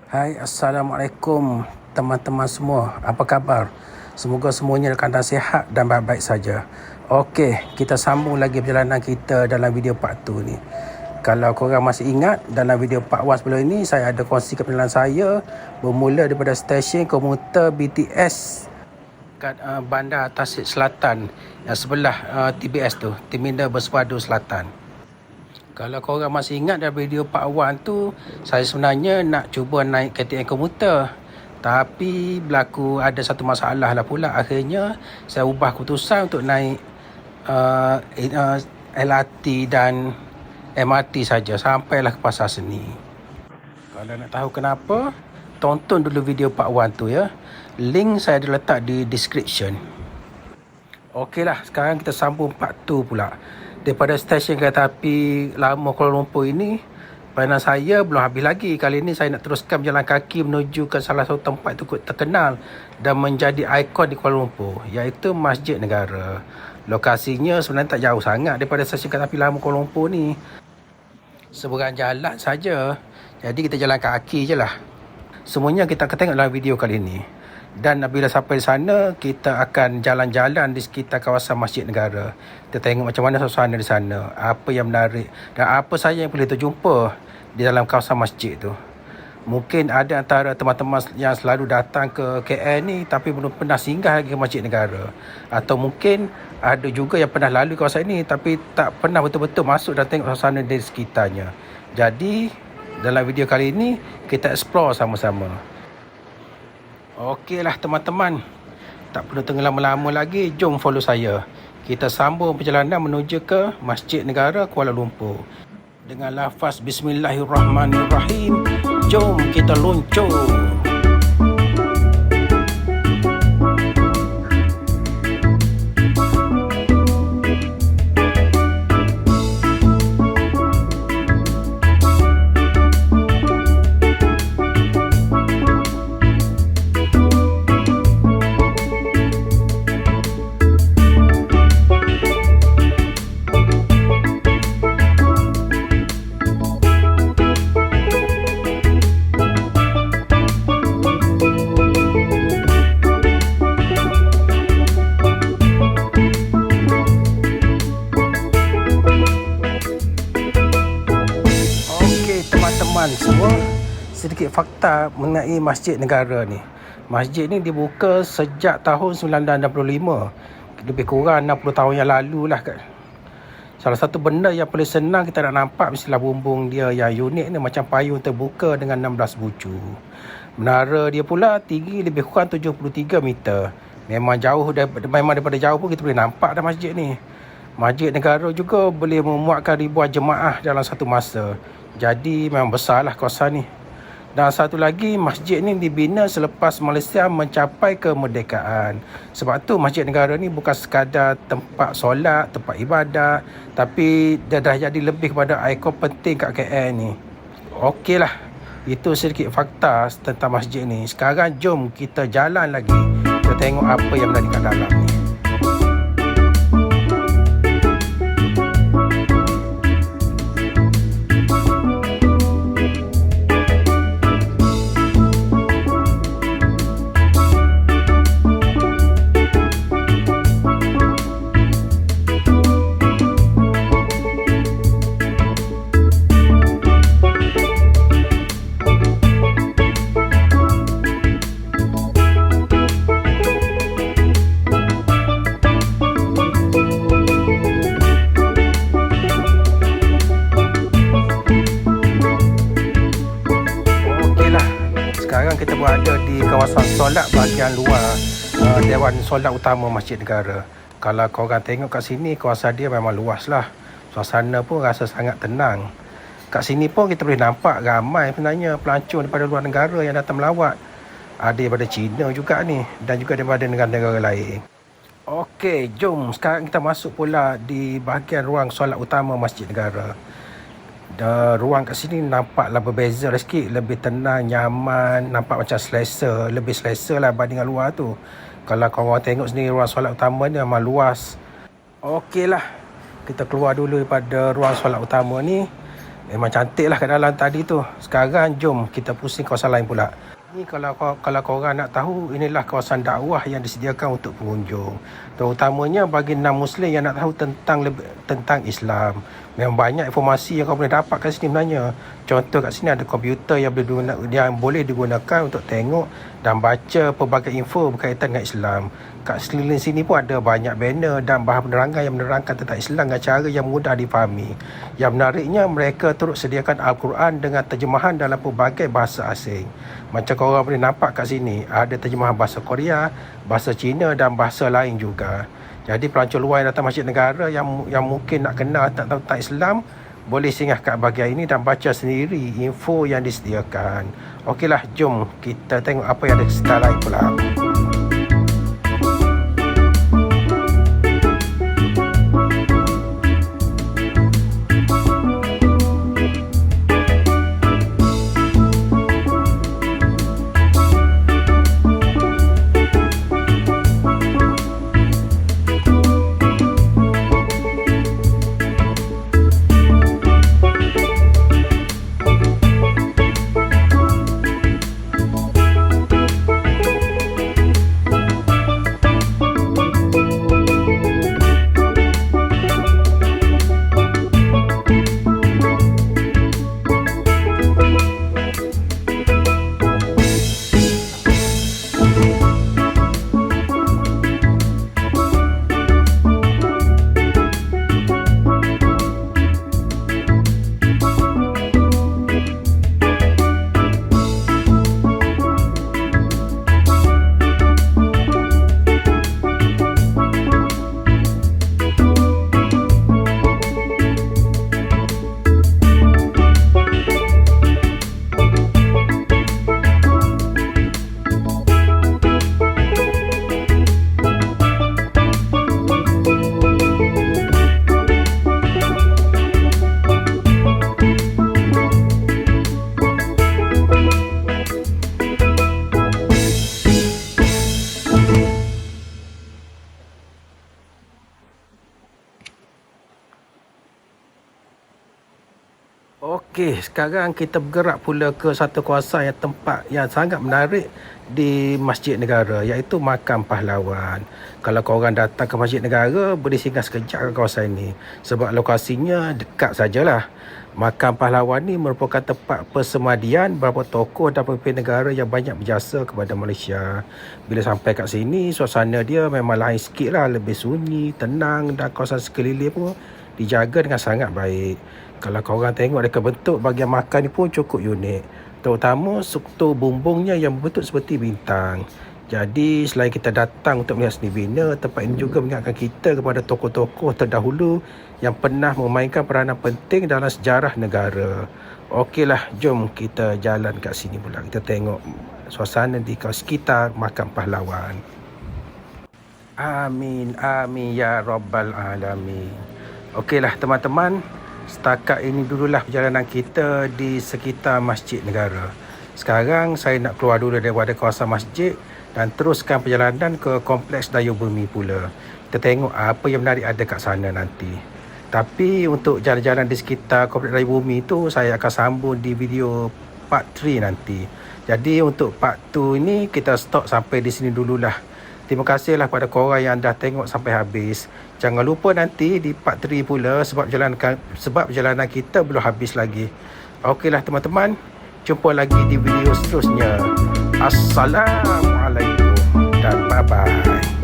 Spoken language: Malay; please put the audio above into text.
Hai, Assalamualaikum teman-teman semua. Apa khabar? Semoga semuanya dalam keadaan sihat dan baik-baik saja. Okey, kita sambung lagi perjalanan kita dalam video part 2 ni. Kalau korang masih ingat, dalam video part 1 sebelum ini, saya ada kongsikan perjalanan saya bermula daripada stesen komuter BTS kat Bandar Tasik Selatan yang sebelah TBS tu, Terminal Bersepadu Selatan. Kalau korang masih ingat dalam video part 1 tu, saya sebenarnya nak cuba naik KTM komuter. Tapi berlaku ada satu masalah lah pula. Akhirnya saya ubah keputusan untuk naik LRT dan MRT saja sampailah ke Pasar Seni. Kalau nak tahu kenapa, tonton dulu video part 1 tu ya. Link saya ada letak di description. Okeylah, sekarang kita sambung part 2 pula. Daripada stesen kereta api lama Kuala Lumpur ini, perjalanan saya belum habis lagi. Kali ini saya nak teruskan berjalan kaki menuju ke salah satu tempat cukup terkenal dan menjadi ikon di Kuala Lumpur, iaitu Masjid Negara. Lokasinya sebenarnya tak jauh sangat daripada stesen kereta api lama Kuala Lumpur ni. Seberang jalan saja. Jadi kita jalan kaki je lah. Semuanya kita akan tengok dalam video kali ini. Dan bila sampai di sana, kita akan jalan-jalan di sekitar kawasan Masjid Negara. Kita tengok macam mana suasana di sana, apa yang menarik dan apa saja yang boleh terjumpa di dalam kawasan masjid tu. Mungkin ada antara teman-teman yang selalu datang ke KL ni tapi belum pernah singgah lagi ke Masjid Negara. Atau mungkin ada juga yang pernah lalu kawasan ini tapi tak pernah betul-betul masuk dan tengok suasana di sekitarnya. Jadi, dalam video kali ini, kita explore sama-sama. Okeylah teman-teman, tak perlu tunggu lama-lama lagi, jom follow saya. Kita sambung perjalanan menuju ke Masjid Negara Kuala Lumpur. Dengan lafaz Bismillahirrahmanirrahim, jom kita luncur. Semua sedikit fakta mengenai Masjid Negara ni. Masjid ni dibuka sejak tahun 1965, lebih kurang 60 tahun yang lalu lah kan. Salah satu benda yang paling senang kita nak nampak mestilah bumbung dia yang unik ni, macam payung terbuka dengan 16 bucu. Menara dia pula tinggi lebih kurang 73 meter. Memang daripada jauh pun kita boleh nampak dah masjid ni. Masjid Negara juga boleh memuatkan ribuan jemaah dalam satu masa. Jadi memang besarlah kawasan ni. Dan satu lagi, masjid ni dibina selepas Malaysia mencapai kemerdekaan. Sebab tu Masjid Negara ni bukan sekadar tempat solat, tempat ibadat, tapi dia dah jadi lebih kepada ikon penting kat KL ni. Okeylah, itu sedikit fakta tentang masjid ni. Sekarang jom kita jalan lagi. Kita tengok apa yang berada kat dalam ni. Sekarang kita berada di kawasan solat bahagian luar Dewan Solat Utama Masjid Negara. Kalau korang tengok kat sini, kawasan dia memang luas lah. Suasana pun rasa sangat tenang. Kat sini pun kita boleh nampak ramai sebenarnya pelancong daripada luar negara yang datang melawat. Ada daripada China juga ni, dan juga daripada negara-negara lain. Okey, jom sekarang kita masuk pula di bahagian ruang solat utama Masjid Negara. Ruang kat sini nampaklah berbeza sikit, lebih tenang, nyaman, nampak macam selesa, lebih selesa lah berbanding dengan luar tu. Kalau korang tengok sini, ruang solat utama ni memang luas. Okeylah, kita keluar dulu daripada ruang solat utama ni. Memang cantik lah kat dalam tadi tu. Sekarang jom kita pusing kawasan lain pula. Ni kalau korang nak tahu, inilah kawasan dakwah yang disediakan untuk pengunjung. Terutamanya bagi non-Muslim yang nak tahu tentang Islam. Memang banyak informasi yang kau boleh dapat kat sini sebenarnya. Contoh kat sini ada komputer yang boleh digunakan untuk tengok dan baca pelbagai info berkaitan dengan Islam. Kat sekeliling sini pun ada banyak banner dan bahan penerangan yang menerangkan tentang Islam dengan cara yang mudah difahami. Yang menariknya, mereka turut sediakan Al-Quran dengan terjemahan dalam pelbagai bahasa asing. Macam korang boleh nampak kat sini, ada terjemahan bahasa Korea, bahasa Cina dan bahasa lain juga. Jadi pelancong luar yang datang Masjid Negara yang mungkin nak kenal tentang Islam, boleh singgah kat bahagian ini dan baca sendiri info yang disediakan. Okeylah, jom kita tengok apa yang ada sekitar lain pula. Okey, sekarang kita bergerak pula ke satu kawasan tempat yang sangat menarik di Masjid Negara, iaitu Makam Pahlawan. Kalau korang datang ke Masjid Negara, boleh singgah sekejap ke kawasan ini sebab lokasinya dekat sajalah. Makam Pahlawan ni merupakan tempat persemadian beberapa tokoh dan pemimpin negara yang banyak berjasa kepada Malaysia. Bila sampai kat sini, suasana dia memang lain sikit lah, lebih sunyi, tenang dan kawasan sekeliling pun dijaga dengan sangat baik. Kalau korang tengok dekat bentuk bahagian makan ni pun cukup unik. Terutama struktur bumbungnya yang berbentuk seperti bintang. Jadi selain kita datang untuk melihat seni bina, tempat ini juga mengingatkan kita kepada tokoh-tokoh terdahulu yang pernah memainkan peranan penting dalam sejarah negara. Okeylah, jom kita jalan kat sini pula. Kita tengok suasana di sekitar Makam Pahlawan. Amin, amin ya Rabbal Alamin. Okeylah teman-teman, setakat ini dululah perjalanan kita di sekitar Masjid Negara. Sekarang saya nak keluar dulu daripada kawasan masjid dan teruskan perjalanan ke Kompleks Daya Bumi pula. Kita tengok apa yang menarik ada kat sana nanti. Tapi untuk jalan-jalan di sekitar Kompleks Daya Bumi tu, saya akan sambung di video part 3 nanti. Jadi untuk part 2 ini kita stop sampai di sini dululah. Terima kasihlah pada korang yang dah tengok sampai habis. Jangan lupa nanti di part 3 pula sebab perjalanan kita belum habis lagi. Okeylah teman-teman, jumpa lagi di video seterusnya. Assalamualaikum dan bye-bye.